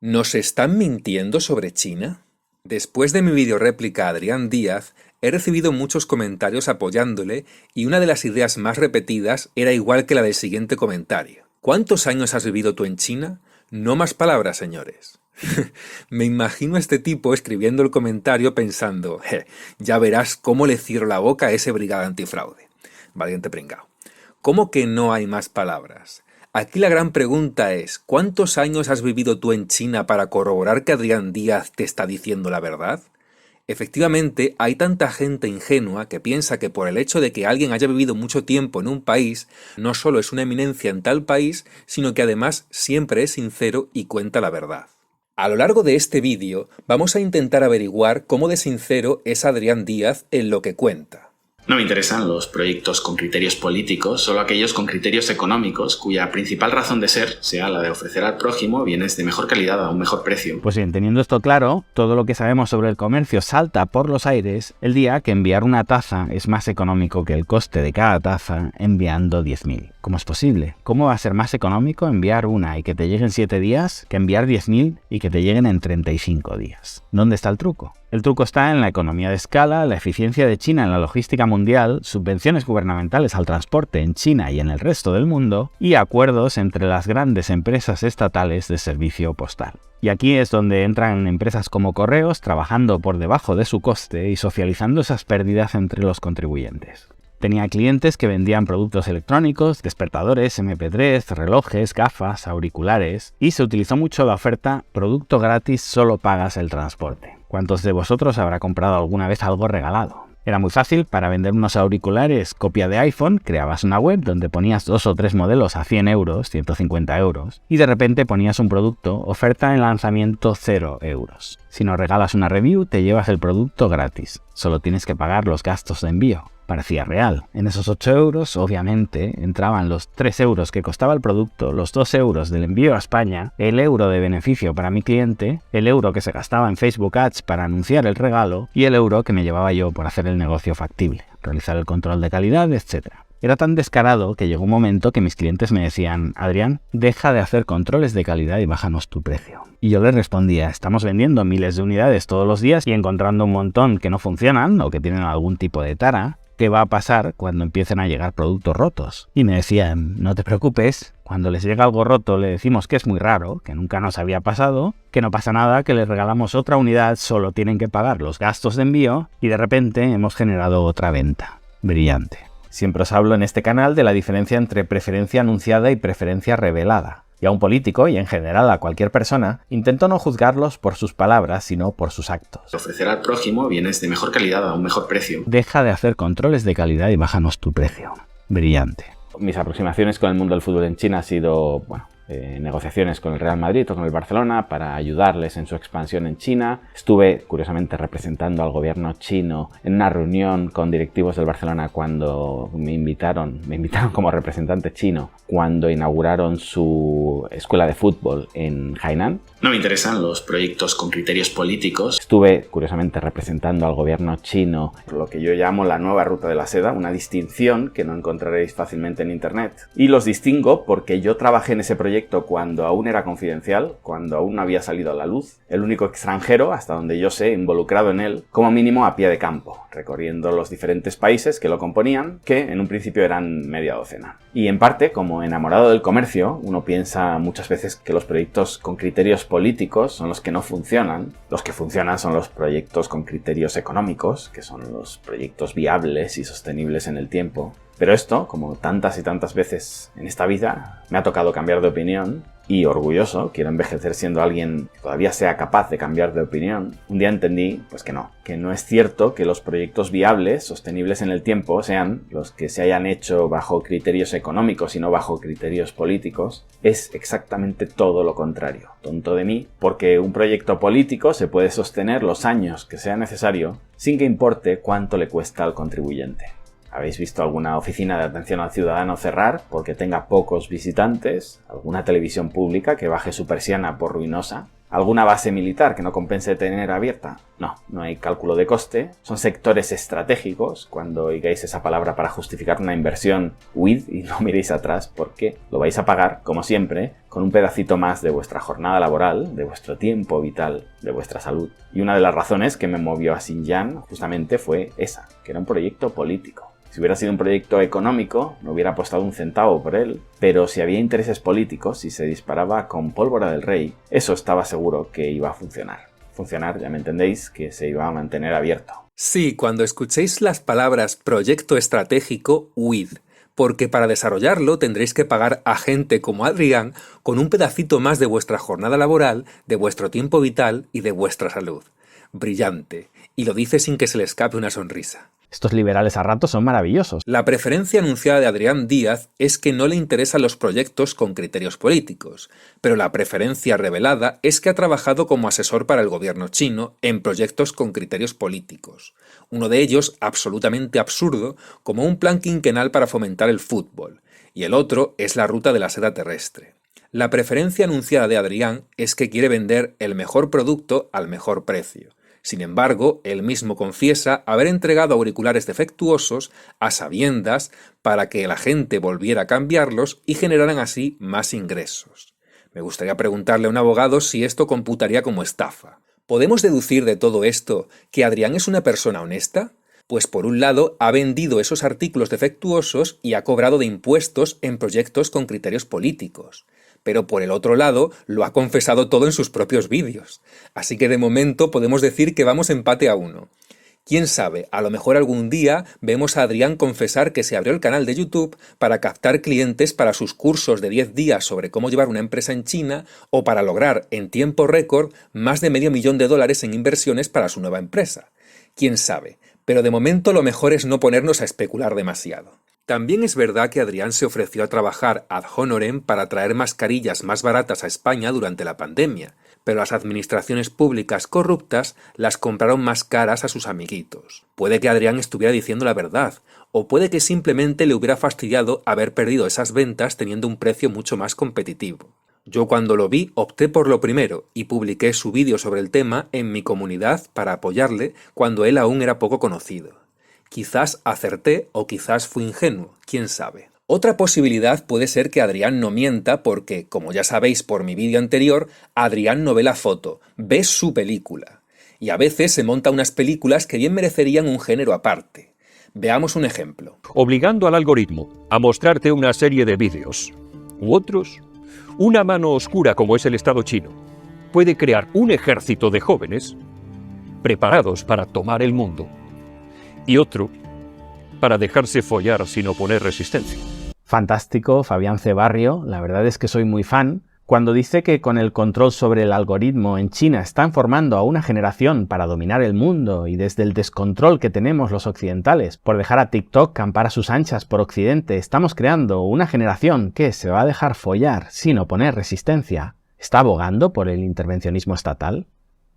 ¿Nos están mintiendo sobre China? Después de mi videoréplica a Adrián Díaz, he recibido muchos comentarios apoyándole y una de las ideas más repetidas era igual que la del siguiente comentario. ¿Cuántos años has vivido tú en China? No más palabras, señores. Me imagino a este tipo escribiendo el comentario pensando, ya verás cómo le cierro la boca a ese brigada antifraude. Valiente pringao. ¿Cómo que no hay más palabras? Aquí la gran pregunta es, ¿cuántos años has vivido tú en China para corroborar que Adrián Díaz te está diciendo la verdad? Efectivamente, hay tanta gente ingenua que piensa que por el hecho de que alguien haya vivido mucho tiempo en un país, no solo es una eminencia en tal país, sino que además siempre es sincero y cuenta la verdad. A lo largo de este vídeo, vamos a intentar averiguar cómo de sincero es Adrián Díaz en lo que cuenta. No me interesan los proyectos con criterios políticos, solo aquellos con criterios económicos, cuya principal razón de ser sea la de ofrecer al prójimo bienes de mejor calidad a un mejor precio. Pues bien, teniendo esto claro, todo lo que sabemos sobre el comercio salta por los aires el día que enviar una taza es más económico que el coste de cada taza enviando 10.000. ¿Cómo es posible? ¿Cómo va a ser más económico enviar una y que te llegue en 7 días que enviar 10.000 y que te lleguen en 35 días? ¿Dónde está el truco? El truco está en la economía de escala, la eficiencia de China en la logística mundial, subvenciones gubernamentales al transporte en China y en el resto del mundo, y acuerdos entre las grandes empresas estatales de servicio postal. Y aquí es donde entran empresas como Correos trabajando por debajo de su coste y socializando esas pérdidas entre los contribuyentes. Tenía clientes que vendían productos electrónicos, despertadores, MP3, relojes, gafas, auriculares, y se utilizó mucho la oferta producto gratis, solo pagas el transporte. ¿Cuántos de vosotros habrá comprado alguna vez algo regalado? Era muy fácil. Para vender unos auriculares copia de iPhone, creabas una web donde ponías 2 o 3 modelos a 100 euros, 150 euros, y de repente ponías un producto, oferta en lanzamiento 0 euros. Si no regalas una review, te llevas el producto gratis. Solo tienes que pagar los gastos de envío. Parecía real. En esos 8 euros, obviamente, entraban los 3 euros que costaba el producto, los 2 euros del envío a España, el euro de beneficio para mi cliente, el euro que se gastaba en Facebook Ads para anunciar el regalo y el euro que me llevaba yo por hacer el negocio factible, realizar el control de calidad, etc. Era tan descarado que llegó un momento que mis clientes me decían: Adrián, deja de hacer controles de calidad y bájanos tu precio. Y yo les respondía: estamos vendiendo miles de unidades todos los días y encontrando un montón que no funcionan o que tienen algún tipo de tara. ¿Qué va a pasar cuando empiecen a llegar productos rotos? Y me decían: no te preocupes, cuando les llega algo roto le decimos que es muy raro, que nunca nos había pasado, que no pasa nada, que les regalamos otra unidad, solo tienen que pagar los gastos de envío y de repente hemos generado otra venta. Brillante. Siempre os hablo en este canal de la diferencia entre preferencia anunciada y preferencia revelada. Y a un político, y en general a cualquier persona, intento no juzgarlos por sus palabras, sino por sus actos. Ofrecer al prójimo bienes de mejor calidad a un mejor precio. Deja de hacer controles de calidad y bájanos tu precio. Brillante. Mis aproximaciones con el mundo del fútbol en China ha sido, negociaciones con el Real Madrid o con el Barcelona para ayudarles en su expansión en China. Estuve, curiosamente, representando al gobierno chino en una reunión con directivos del Barcelona cuando me invitaron como representante chino cuando inauguraron su escuela de fútbol en Hainan. No me interesan los proyectos con criterios políticos. Estuve, curiosamente, representando al gobierno chino por lo que yo llamo la nueva ruta de la seda, una distinción que no encontraréis fácilmente en internet. Y los distingo porque yo trabajé en ese proyecto cuando aún era confidencial, cuando aún no había salido a la luz, el único extranjero, hasta donde yo sé, involucrado en él, como mínimo a pie de campo, recorriendo los diferentes países que lo componían, que en un principio eran media docena. Y en parte, como enamorado del comercio, uno piensa muchas veces que los proyectos con criterios políticos son los que no funcionan. Los que funcionan son los proyectos con criterios económicos, que son los proyectos viables y sostenibles en el tiempo. Pero esto, como tantas y tantas veces en esta vida, me ha tocado cambiar de opinión y, orgulloso, quiero envejecer siendo alguien que todavía sea capaz de cambiar de opinión. Un día entendí que no es cierto que los proyectos viables, sostenibles en el tiempo, sean los que se hayan hecho bajo criterios económicos y no bajo criterios políticos. Es exactamente todo lo contrario. Tonto de mí, porque un proyecto político se puede sostener los años que sea necesario sin que importe cuánto le cuesta al contribuyente. ¿Habéis visto alguna oficina de atención al ciudadano cerrar porque tenga pocos visitantes? ¿Alguna televisión pública que baje su persiana por ruinosa? ¿Alguna base militar que no compense tener abierta? No, no hay cálculo de coste. Son sectores estratégicos. Cuando oigáis esa palabra para justificar una inversión, huid y no miréis atrás porque lo vais a pagar, como siempre, con un pedacito más de vuestra jornada laboral, de vuestro tiempo vital, de vuestra salud. Y una de las razones que me movió a Xinjiang justamente fue esa, que era un proyecto político. Si hubiera sido un proyecto económico, no hubiera apostado un centavo por él, pero si había intereses políticos y se disparaba con pólvora del rey, eso estaba seguro que iba a funcionar. Funcionar, ya me entendéis, que se iba a mantener abierto. Sí, cuando escuchéis las palabras proyecto estratégico, huid, porque para desarrollarlo tendréis que pagar a gente como Adrián con un pedacito más de vuestra jornada laboral, de vuestro tiempo vital y de vuestra salud. Brillante, y lo dice sin que se le escape una sonrisa. Estos liberales a ratos son maravillosos. La preferencia anunciada de Adrián Díaz es que no le interesan los proyectos con criterios políticos, pero la preferencia revelada es que ha trabajado como asesor para el gobierno chino en proyectos con criterios políticos. Uno de ellos, absolutamente absurdo, como un plan quinquenal para fomentar el fútbol, y el otro es la ruta de la seda terrestre. La preferencia anunciada de Adrián es que quiere vender el mejor producto al mejor precio. Sin embargo, él mismo confiesa haber entregado auriculares defectuosos a sabiendas para que la gente volviera a cambiarlos y generaran así más ingresos. Me gustaría preguntarle a un abogado si esto computaría como estafa. ¿Podemos deducir de todo esto que Adrián es una persona honesta? Pues por un lado ha vendido esos artículos defectuosos y ha cobrado de impuestos en proyectos con criterios políticos. Pero por el otro lado lo ha confesado todo en sus propios vídeos. Así que de momento podemos decir que vamos empate a 1. Quién sabe, a lo mejor algún día vemos a Adrián confesar que se abrió el canal de YouTube para captar clientes para sus cursos de 10 días sobre cómo llevar una empresa en China o para lograr en tiempo récord más de $500,000 en inversiones para su nueva empresa. Quién sabe, pero de momento lo mejor es no ponernos a especular demasiado. También es verdad que Adrián se ofreció a trabajar ad honorem para traer mascarillas más baratas a España durante la pandemia, pero las administraciones públicas corruptas las compraron más caras a sus amiguitos. Puede que Adrián estuviera diciendo la verdad, o puede que simplemente le hubiera fastidiado haber perdido esas ventas teniendo un precio mucho más competitivo. Yo cuando lo vi opté por lo primero y publiqué su vídeo sobre el tema en mi comunidad para apoyarle cuando él aún era poco conocido. Quizás acerté o quizás fui ingenuo, quién sabe. Otra posibilidad puede ser que Adrián no mienta porque, como ya sabéis por mi vídeo anterior, Adrián no ve la foto, ve su película. Y a veces se monta unas películas que bien merecerían un género aparte. Veamos un ejemplo. Obligando al algoritmo a mostrarte una serie de vídeos u otros, una mano oscura como es el Estado chino puede crear un ejército de jóvenes preparados para tomar el mundo y otro para dejarse follar sin oponer resistencia. Fantástico, Fabián C. Barrio, la verdad es que soy muy fan. Cuando dice que con el control sobre el algoritmo en China están formando a una generación para dominar el mundo y desde el descontrol que tenemos los occidentales por dejar a TikTok campar a sus anchas por Occidente, estamos creando una generación que se va a dejar follar sin oponer resistencia. ¿Está abogando por el intervencionismo estatal?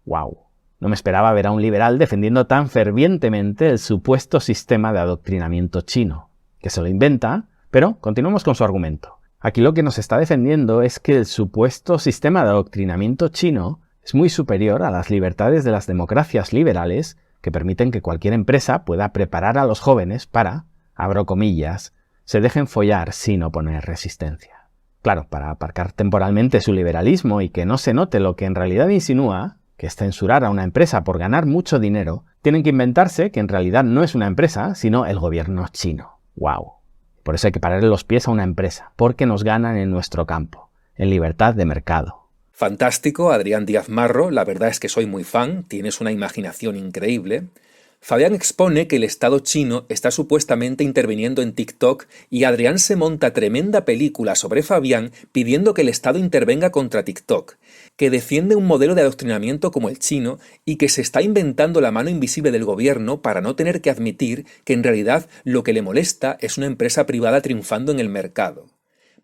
¡Wow! No me esperaba ver a un liberal defendiendo tan fervientemente el supuesto sistema de adoctrinamiento chino, que se lo inventa, pero continuamos con su argumento. Aquí lo que nos está defendiendo es que el supuesto sistema de adoctrinamiento chino es muy superior a las libertades de las democracias liberales que permiten que cualquier empresa pueda preparar a los jóvenes para, abro comillas, se dejen follar sin oponer resistencia. Claro, para aparcar temporalmente su liberalismo y que no se note lo que en realidad insinúa, que es censurar a una empresa por ganar mucho dinero, tienen que inventarse que en realidad no es una empresa, sino el gobierno chino. ¡Wow! Por eso hay que pararle los pies a una empresa, porque nos ganan en nuestro campo, en libertad de mercado. Fantástico, Adrián Díaz Marro, la verdad es que soy muy fan, tienes una imaginación increíble. Fabián expone que el Estado chino está supuestamente interviniendo en TikTok y Adrián se monta tremenda película sobre Fabián pidiendo que el Estado intervenga contra TikTok, que defiende un modelo de adoctrinamiento como el chino y que se está inventando la mano invisible del gobierno para no tener que admitir que en realidad lo que le molesta es una empresa privada triunfando en el mercado.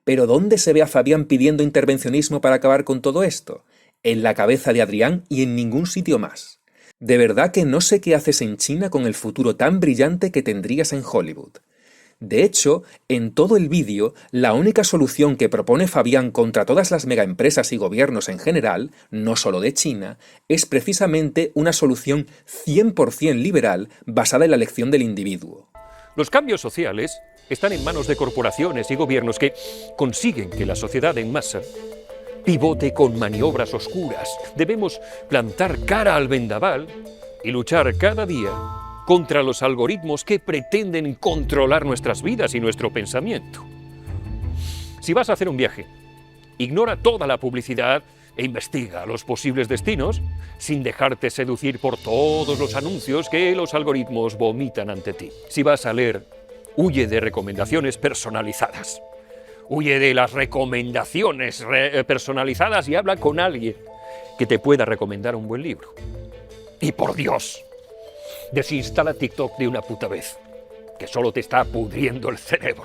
¿Pero dónde se ve a Fabián pidiendo intervencionismo para acabar con todo esto? En la cabeza de Adrián y en ningún sitio más. De verdad que no sé qué haces en China con el futuro tan brillante que tendrías en Hollywood. De hecho, en todo el vídeo, la única solución que propone Fabián contra todas las megaempresas y gobiernos en general, no solo de China, es precisamente una solución 100% liberal basada en la elección del individuo. Los cambios sociales están en manos de corporaciones y gobiernos que consiguen que la sociedad en masa pivote con maniobras oscuras. Debemos plantar cara al vendaval y luchar cada día contra los algoritmos que pretenden controlar nuestras vidas y nuestro pensamiento. Si vas a hacer un viaje, ignora toda la publicidad e investiga los posibles destinos sin dejarte seducir por todos los anuncios que los algoritmos vomitan ante ti. Si vas a leer, huye de recomendaciones personalizadas. Huye de las recomendaciones personalizadas y habla con alguien que te pueda recomendar un buen libro. Y por Dios, desinstala TikTok de una puta vez, que solo te está pudriendo el cerebro.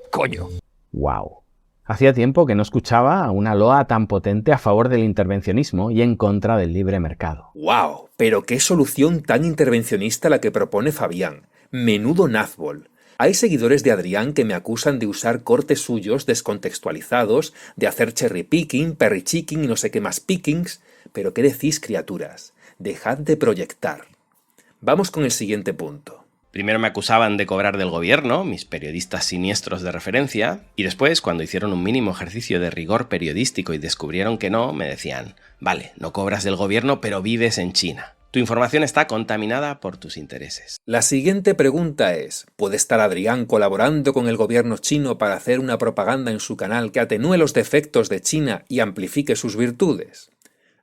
¡Coño! ¡Wow! Hacía tiempo que no escuchaba una loa tan potente a favor del intervencionismo y en contra del libre mercado. ¡Wow! Pero qué solución tan intervencionista la que propone Fabián. Menudo nazbol. Hay seguidores de Adrián que me acusan de usar cortes suyos descontextualizados, de hacer cherry picking, perry chicking y no sé qué más pickings, pero ¿qué decís, criaturas? Dejad de proyectar. Vamos con el siguiente punto. Primero me acusaban de cobrar del gobierno, mis periodistas siniestros de referencia, y después, cuando hicieron un mínimo ejercicio de rigor periodístico y descubrieron que no, me decían, vale, no cobras del gobierno, pero vives en China. Tu información está contaminada por tus intereses. La siguiente pregunta es, ¿puede estar Adrián colaborando con el gobierno chino para hacer una propaganda en su canal que atenúe los defectos de China y amplifique sus virtudes?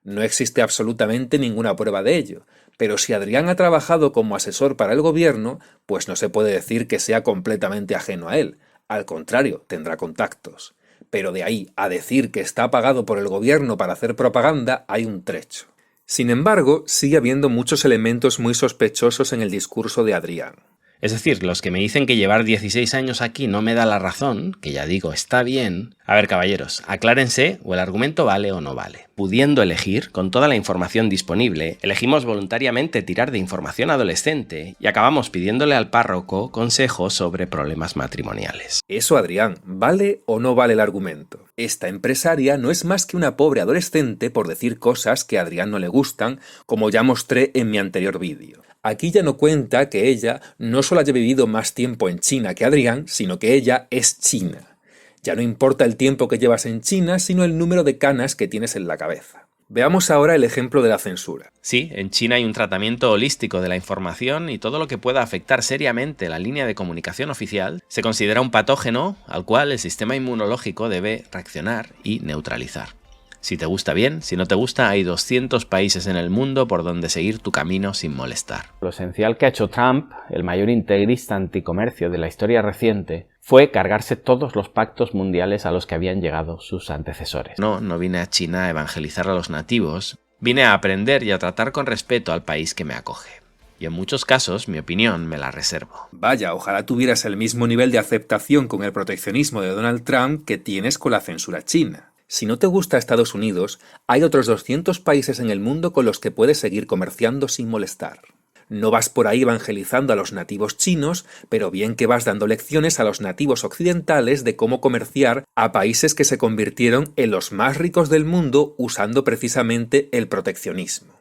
No existe absolutamente ninguna prueba de ello, pero si Adrián ha trabajado como asesor para el gobierno, pues no se puede decir que sea completamente ajeno a él. Al contrario, tendrá contactos. Pero de ahí a decir que está pagado por el gobierno para hacer propaganda hay un trecho. Sin embargo, sigue habiendo muchos elementos muy sospechosos en el discurso de Adrián. Es decir, los que me dicen que llevar 16 años aquí no me da la razón, que ya digo, está bien. A ver, caballeros, aclárense o el argumento vale o no vale. Pudiendo elegir, con toda la información disponible, elegimos voluntariamente tirar de información adolescente y acabamos pidiéndole al párroco consejos sobre problemas matrimoniales. Eso, Adrián, ¿vale o no vale el argumento? Esta empresaria no es más que una pobre adolescente por decir cosas que a Adrián no le gustan, como ya mostré en mi anterior vídeo. Aquí ya no cuenta que ella no solo haya vivido más tiempo en China que Adrián, sino que ella es china. Ya no importa el tiempo que llevas en China, sino el número de canas que tienes en la cabeza. Veamos ahora el ejemplo de la censura. Sí, en China hay un tratamiento holístico de la información y todo lo que pueda afectar seriamente la línea de comunicación oficial se considera un patógeno al cual el sistema inmunológico debe reaccionar y neutralizar. Si te gusta bien, si no te gusta, hay 200 países en el mundo por donde seguir tu camino sin molestar. Lo esencial que ha hecho Trump, el mayor integrista anticomercio de la historia reciente, fue cargarse todos los pactos mundiales a los que habían llegado sus antecesores. No vine a China a evangelizar a los nativos, vine a aprender y a tratar con respeto al país que me acoge. Y en muchos casos, mi opinión me la reservo. Vaya, ojalá tuvieras el mismo nivel de aceptación con el proteccionismo de Donald Trump que tienes con la censura china. Si no te gusta Estados Unidos, hay otros 200 países en el mundo con los que puedes seguir comerciando sin molestar. No vas por ahí evangelizando a los nativos chinos, pero bien que vas dando lecciones a los nativos occidentales de cómo comerciar a países que se convirtieron en los más ricos del mundo usando precisamente el proteccionismo.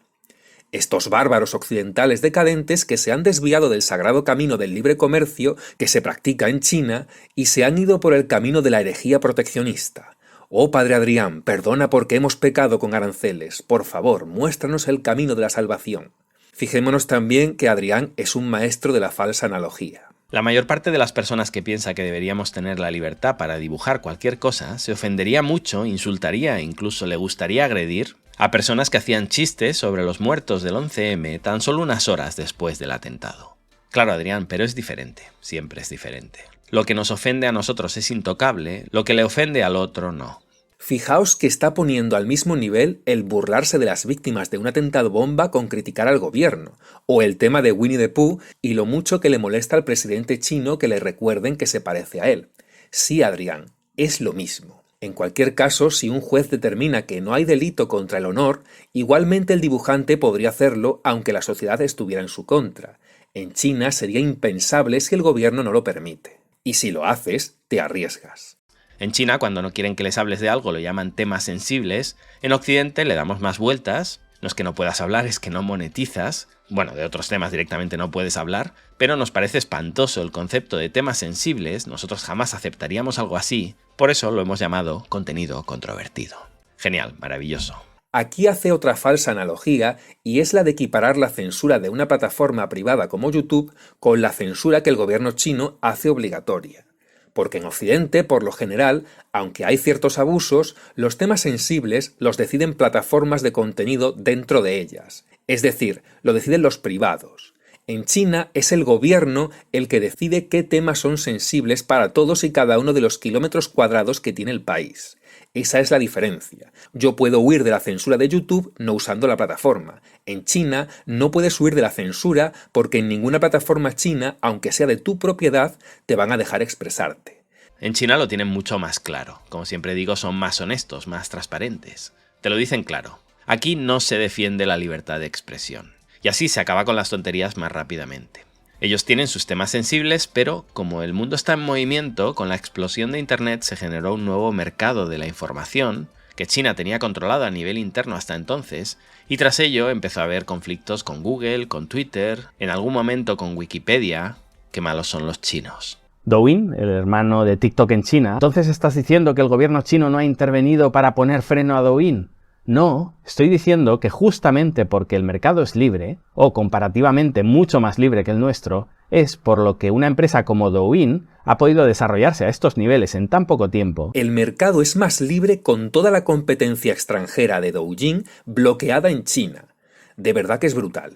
Estos bárbaros occidentales decadentes que se han desviado del sagrado camino del libre comercio que se practica en China y se han ido por el camino de la herejía proteccionista. Oh Padre Adrián, perdona porque hemos pecado con aranceles. Por favor, muéstranos el camino de la salvación. Fijémonos también que Adrián es un maestro de la falsa analogía. La mayor parte de las personas que piensa que deberíamos tener la libertad para dibujar cualquier cosa se ofendería mucho, insultaría e incluso le gustaría agredir a personas que hacían chistes sobre los muertos del 11M tan solo unas horas después del atentado. Claro, Adrián, pero es diferente, siempre es diferente. Lo que nos ofende a nosotros es intocable, lo que le ofende al otro no. Fijaos que está poniendo al mismo nivel el burlarse de las víctimas de un atentado bomba con criticar al gobierno, o el tema de Winnie the Pooh y lo mucho que le molesta al presidente chino que le recuerden que se parece a él. Sí, Adrián, es lo mismo. En cualquier caso, si un juez determina que no hay delito contra el honor, igualmente el dibujante podría hacerlo aunque la sociedad estuviera en su contra. En China sería impensable si el gobierno no lo permite. Y si lo haces, te arriesgas. En China, cuando no quieren que les hables de algo, lo llaman temas sensibles. En Occidente le damos más vueltas. No es que no puedas hablar, es que no monetizas. Bueno, de otros temas directamente no puedes hablar, pero nos parece espantoso el concepto de temas sensibles. Nosotros jamás aceptaríamos algo así. Por eso lo hemos llamado contenido controvertido. Genial, maravilloso. Aquí hace otra falsa analogía y es la de equiparar la censura de una plataforma privada como YouTube con la censura que el gobierno chino hace obligatoria. Porque en Occidente, por lo general, aunque hay ciertos abusos, los temas sensibles los deciden plataformas de contenido dentro de ellas. Es decir, lo deciden los privados. En China es el gobierno el que decide qué temas son sensibles para todos y cada uno de los kilómetros cuadrados que tiene el país. Esa es la diferencia. Yo puedo huir de la censura de YouTube no usando la plataforma. En China no puedes huir de la censura porque en ninguna plataforma china, aunque sea de tu propiedad, te van a dejar expresarte. En China lo tienen mucho más claro. Como siempre digo, son más honestos, más transparentes. Te lo dicen claro. Aquí no se defiende la libertad de expresión. Y así se acaba con las tonterías más rápidamente. Ellos tienen sus temas sensibles, pero como el mundo está en movimiento, con la explosión de Internet se generó un nuevo mercado de la información que China tenía controlado a nivel interno hasta entonces, y tras ello empezó a haber conflictos con Google, con Twitter, en algún momento con Wikipedia. Qué malos son los chinos. Douyin, el hermano de TikTok en China. Entonces estás diciendo que el gobierno chino no ha intervenido para poner freno a Douyin. No, estoy diciendo que justamente porque el mercado es libre, o comparativamente mucho más libre que el nuestro, es por lo que una empresa como Douyin ha podido desarrollarse a estos niveles en tan poco tiempo. El mercado es más libre con toda la competencia extranjera de Douyin bloqueada en China. De verdad que es brutal.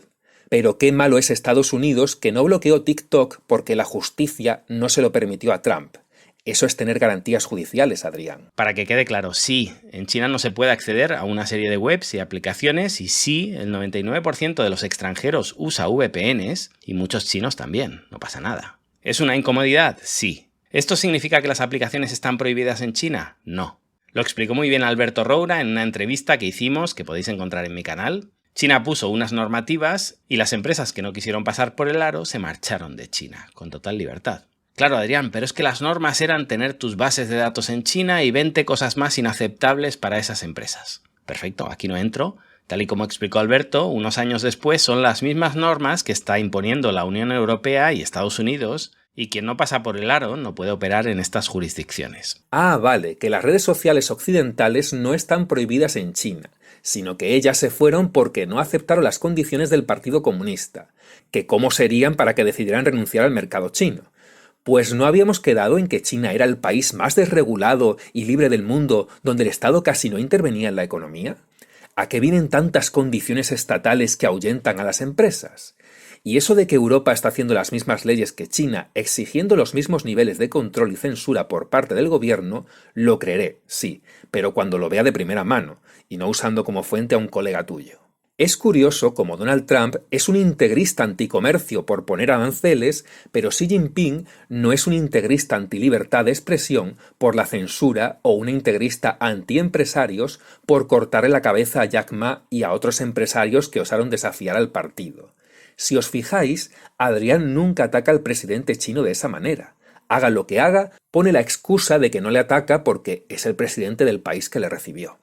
Pero qué malo es Estados Unidos que no bloqueó TikTok porque la justicia no se lo permitió a Trump. Eso es tener garantías judiciales, Adrián. Para que quede claro, sí, en China no se puede acceder a una serie de webs y aplicaciones y sí, el 99% de los extranjeros usa VPNs y muchos chinos también, no pasa nada. ¿Es una incomodidad? Sí. ¿Esto significa que las aplicaciones están prohibidas en China? No. Lo explicó muy bien Alberto Roura en una entrevista que hicimos, que podéis encontrar en mi canal. China puso unas normativas y las empresas que no quisieron pasar por el aro se marcharon de China, con total libertad. Claro, Adrián, pero es que las normas eran tener tus bases de datos en China y 20 cosas más inaceptables para esas empresas. Perfecto, aquí no entro. Tal y como explicó Alberto, unos años después son las mismas normas que está imponiendo la Unión Europea y Estados Unidos, y quien no pasa por el aro no puede operar en estas jurisdicciones. Ah, vale, que las redes sociales occidentales no están prohibidas en China, sino que ellas se fueron porque no aceptaron las condiciones del Partido Comunista, que cómo serían para que decidieran renunciar al mercado chino. Pues ¿no habíamos quedado en que China era el país más desregulado y libre del mundo donde el Estado casi no intervenía en la economía? ¿A qué vienen tantas condiciones estatales que ahuyentan a las empresas? Y eso de que Europa está haciendo las mismas leyes que China, exigiendo los mismos niveles de control y censura por parte del gobierno, lo creeré, sí, pero cuando lo vea de primera mano, y no usando como fuente a un colega tuyo. Es curioso como Donald Trump es un integrista anticomercio por poner aranceles, pero Xi Jinping no es un integrista antilibertad de expresión por la censura o un integrista antiempresarios por cortarle la cabeza a Jack Ma y a otros empresarios que osaron desafiar al partido. Si os fijáis, Adrián nunca ataca al presidente chino de esa manera. Haga lo que haga, pone la excusa de que no le ataca porque es el presidente del país que le recibió.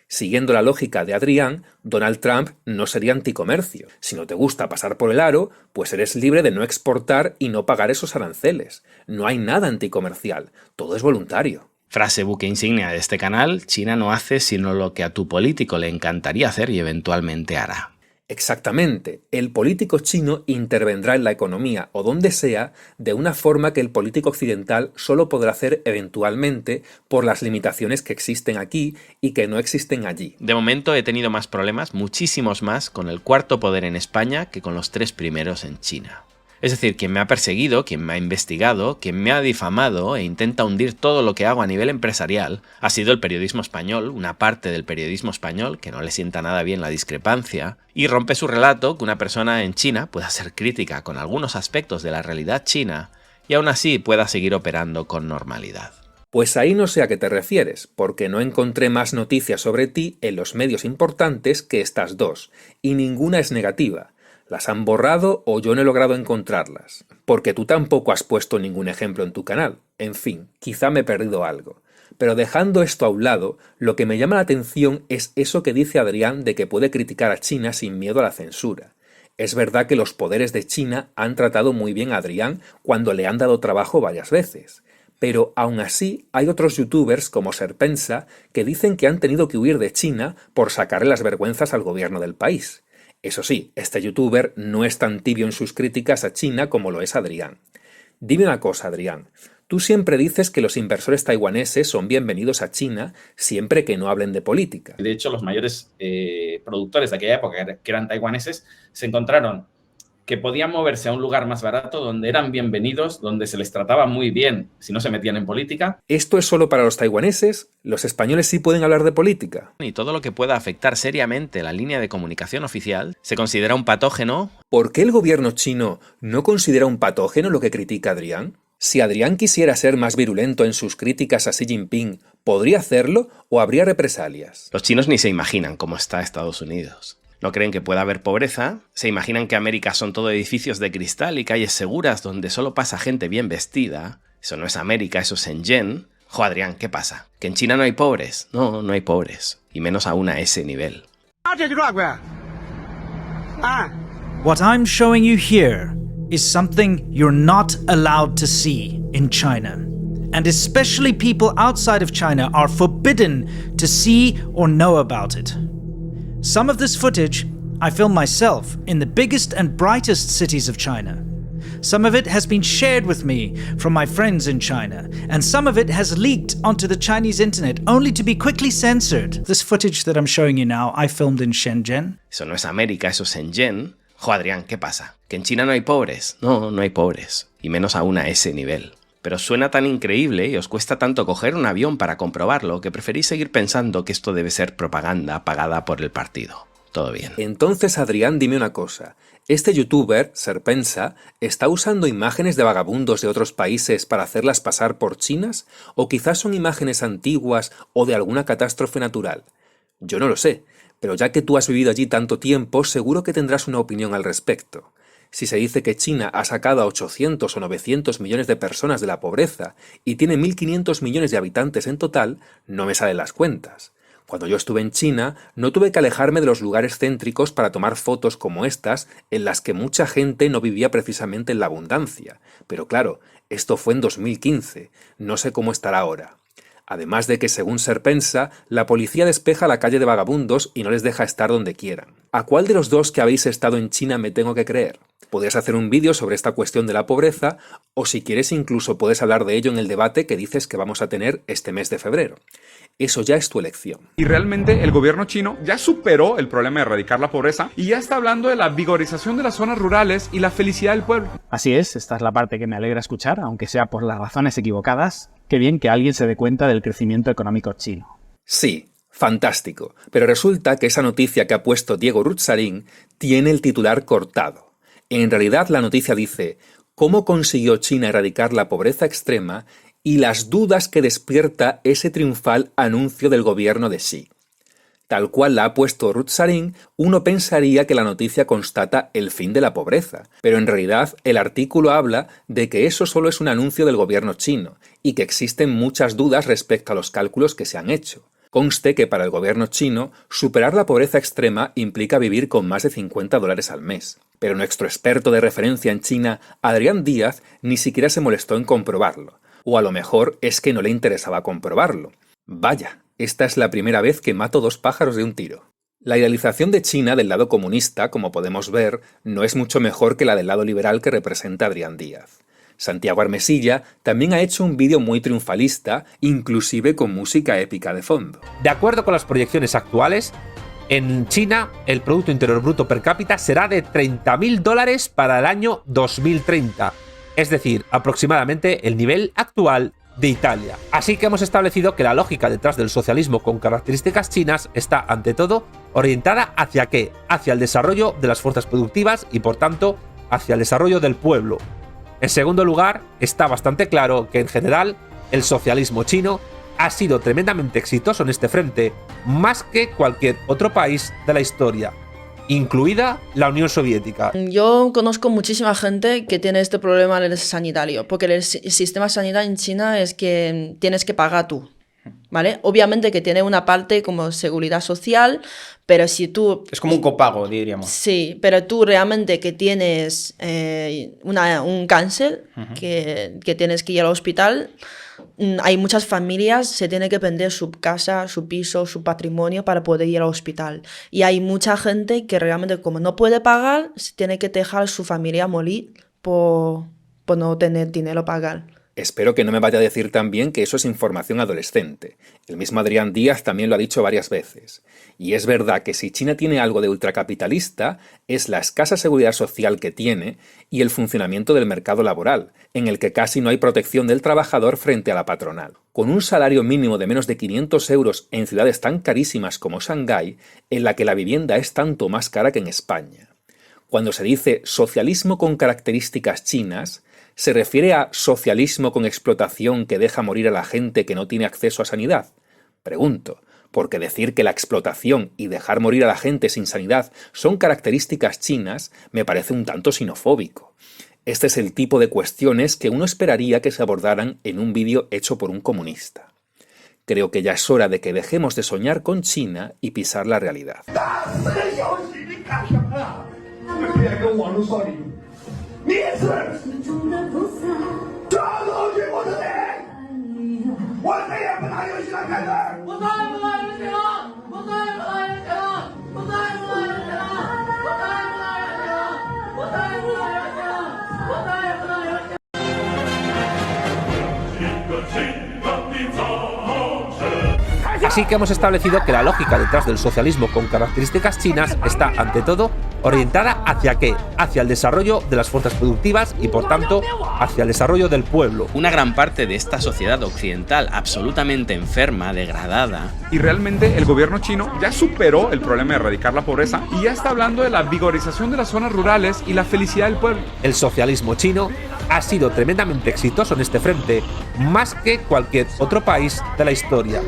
Siguiendo la lógica de Adrián, Donald Trump no sería anticomercio. Si no te gusta pasar por el aro, pues eres libre de no exportar y no pagar esos aranceles. No hay nada anticomercial, todo es voluntario. Frase buque insignia de este canal: China no hace sino lo que a tu político le encantaría hacer y eventualmente hará. Exactamente, el político chino intervendrá en la economía o donde sea de una forma que el político occidental solo podrá hacer eventualmente por las limitaciones que existen aquí y que no existen allí. De momento he tenido más problemas, muchísimos más, con el cuarto poder en España que con los 3 primeros en China. Es decir, quien me ha perseguido, quien me ha investigado, quien me ha difamado e intenta hundir todo lo que hago a nivel empresarial ha sido el periodismo español, una parte del periodismo español que no le sienta nada bien la discrepancia, y rompe su relato que una persona en China pueda ser crítica con algunos aspectos de la realidad china y aún así pueda seguir operando con normalidad. Pues ahí no sé a qué te refieres, porque no encontré más noticias sobre ti en los medios importantes que estas dos, y ninguna es negativa. las han borrado o yo no he logrado encontrarlas, porque tú tampoco has puesto ningún ejemplo en tu canal. En fin, quizá me he perdido algo. Pero dejando esto a un lado, lo que me llama la atención es eso que dice Adrián de que puede criticar a China sin miedo a la censura. Es verdad que los poderes de China han tratado muy bien a Adrián cuando le han dado trabajo varias veces. Pero aún así hay otros youtubers como Serpensa que dicen que han tenido que huir de China por sacarle las vergüenzas al gobierno del país. Eso sí, este youtuber no es tan tibio en sus críticas a China como lo es Adrián. Dime una cosa, Adrián. Tú siempre dices que los inversores taiwaneses son bienvenidos a China siempre que no hablen de política. De hecho, los mayores productores de aquella época, que eran taiwaneses, se encontraron que podían moverse a un lugar más barato, donde eran bienvenidos, donde se les trataba muy bien si no se metían en política. ¿Esto es solo para los taiwaneses? ¿Los españoles sí pueden hablar de política? Y todo lo que pueda afectar seriamente la línea de comunicación oficial se considera un patógeno. ¿Por qué el gobierno chino no considera un patógeno lo que critica Adrián? Si Adrián quisiera ser más virulento en sus críticas a Xi Jinping, ¿podría hacerlo o habría represalias? Los chinos ni se imaginan cómo está Estados Unidos. No creen que pueda haber pobreza, se imaginan que América son todo edificios de cristal y calles seguras donde solo pasa gente bien vestida. Eso no es América, eso es Shenzhen. Jo, Adrián, ¿qué pasa? ¿Que en China no hay pobres? No, no hay pobres. Y menos aún a ese nivel. What I'm showing you here is something you're not allowed to see in China. And especially people outside of China are forbidden to see or know about it. Some of this footage I filmed myself in the biggest and brightest cities of China. Some of it has been shared with me from my friends in China, and some of it has leaked onto the Chinese internet only to be quickly censored. This footage that I'm showing you now, I filmed in Shenzhen. Eso no es América, eso es Shenzhen. Jo, Adrián, ¿qué pasa? ¿Que en China no hay pobres? No, no hay pobres. Y menos aún a ese nivel. Pero suena tan increíble y os cuesta tanto coger un avión para comprobarlo que preferís seguir pensando que esto debe ser propaganda pagada por el partido. Todo bien. Entonces, Adrián, dime una cosa. ¿Este youtuber, Serpensa, está usando imágenes de vagabundos de otros países para hacerlas pasar por chinas? ¿O quizás son imágenes antiguas o de alguna catástrofe natural? Yo no lo sé, pero ya que tú has vivido allí tanto tiempo, seguro que tendrás una opinión al respecto. Si se dice que China ha sacado a 800 o 900 millones de personas de la pobreza y tiene 1.500 millones de habitantes en total, no me salen las cuentas. Cuando yo estuve en China, no tuve que alejarme de los lugares céntricos para tomar fotos como estas, en las que mucha gente no vivía precisamente en la abundancia. Pero claro, esto fue en 2015, no sé cómo estará ahora. Además de que, según Serpensa, la policía despeja la calle de vagabundos y no les deja estar donde quieran. ¿A cuál de los dos que habéis estado en China me tengo que creer? Podrías hacer un vídeo sobre esta cuestión de la pobreza, o si quieres incluso puedes hablar de ello en el debate que dices que vamos a tener este mes de febrero. Eso ya es tu elección. Y realmente el gobierno chino ya superó el problema de erradicar la pobreza y ya está hablando de la vigorización de las zonas rurales y la felicidad del pueblo. Así es, esta es la parte que me alegra escuchar, aunque sea por las razones equivocadas. Qué bien que alguien se dé cuenta del crecimiento económico chino. Sí, fantástico. Pero resulta que esa noticia que ha puesto Diego Rutzarin tiene el titular cortado. En realidad la noticia dice: ¿cómo consiguió China erradicar la pobreza extrema y las dudas que despierta ese triunfal anuncio del gobierno de Xi? Tal cual la ha puesto Rutzarin, uno pensaría que la noticia constata el fin de la pobreza, pero en realidad el artículo habla de que eso solo es un anuncio del gobierno chino y que existen muchas dudas respecto a los cálculos que se han hecho. Conste que para el gobierno chino, superar la pobreza extrema implica vivir con más de $50 al mes. Pero nuestro experto de referencia en China, Adrián Díaz, ni siquiera se molestó en comprobarlo. O a lo mejor es que no le interesaba comprobarlo. Vaya, esta es la primera vez que mato dos pájaros de un tiro. La idealización de China del lado comunista, como podemos ver, no es mucho mejor que la del lado liberal que representa Adrián Díaz. Santiago Armesilla también ha hecho un vídeo muy triunfalista, inclusive con música épica de fondo. De acuerdo con las proyecciones actuales, en China el Producto Interior Bruto per cápita será de $30.000 para el año 2030, es decir, aproximadamente el nivel actual de Italia. Así que hemos establecido que la lógica detrás del socialismo con características chinas está, ante todo, orientada ¿hacia qué? Hacia el desarrollo de las fuerzas productivas y, por tanto, hacia el desarrollo del pueblo. En segundo lugar, está bastante claro que, en general, el socialismo chino ha sido tremendamente exitoso en este frente, más que cualquier otro país de la historia. incluida la Unión Soviética. Yo conozco muchísima gente que tiene este problema en el sanitario, porque el sistema sanitario en China es que tienes que pagar tú, ¿vale? Obviamente que tiene una parte como seguridad social, pero si tú... Es como un copago, diríamos. Sí, pero tú realmente que tienes un cáncer, que tienes que ir al hospital, hay muchas familias, se tiene que vender su casa, su piso, su patrimonio para poder ir al hospital. Y hay mucha gente que realmente como no puede pagar, se tiene que dejar a su familia morir por no tener dinero para pagar. Espero que no me vaya a decir también que eso es información adolescente. El mismo Adrián Díaz también lo ha dicho varias veces. Y es verdad que si China tiene algo de ultracapitalista, es la escasa seguridad social que tiene y el funcionamiento del mercado laboral, en el que casi no hay protección del trabajador frente a la patronal. Con un salario mínimo de menos de 500 euros en ciudades tan carísimas como Shanghái, en la que la vivienda es tanto más cara que en España. Cuando se dice socialismo con características chinas, ¿se refiere a socialismo con explotación que deja morir a la gente que no tiene acceso a sanidad? Pregunto, porque decir que la explotación y dejar morir a la gente sin sanidad son características chinas me parece un tanto xenofóbico. Este es el tipo de cuestiones que uno esperaría que se abordaran en un vídeo hecho por un comunista. Creo que ya es hora de que dejemos de soñar con China y pisar la realidad. Así que hemos establecido que la lógica detrás del socialismo con características chinas está, ante todo, orientada ¿hacia qué? Hacia el desarrollo de las fuerzas productivas y, por tanto, hacia el desarrollo del pueblo. Una gran parte de esta sociedad occidental absolutamente enferma, degradada... Y realmente el gobierno chino ya superó el problema de erradicar la pobreza y ya está hablando de la vigorización de las zonas rurales y la felicidad del pueblo. El socialismo chino ha sido tremendamente exitoso en este frente, más que cualquier otro país de la historia.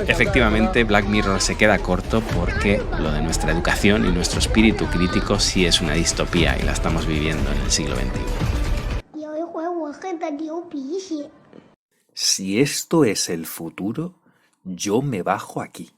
Efectivamente, Black Mirror se queda corto porque lo de nuestra educación y nuestro espíritu crítico sí es una distopía y la estamos viviendo en el siglo XXI. Si esto es el futuro, yo me bajo aquí.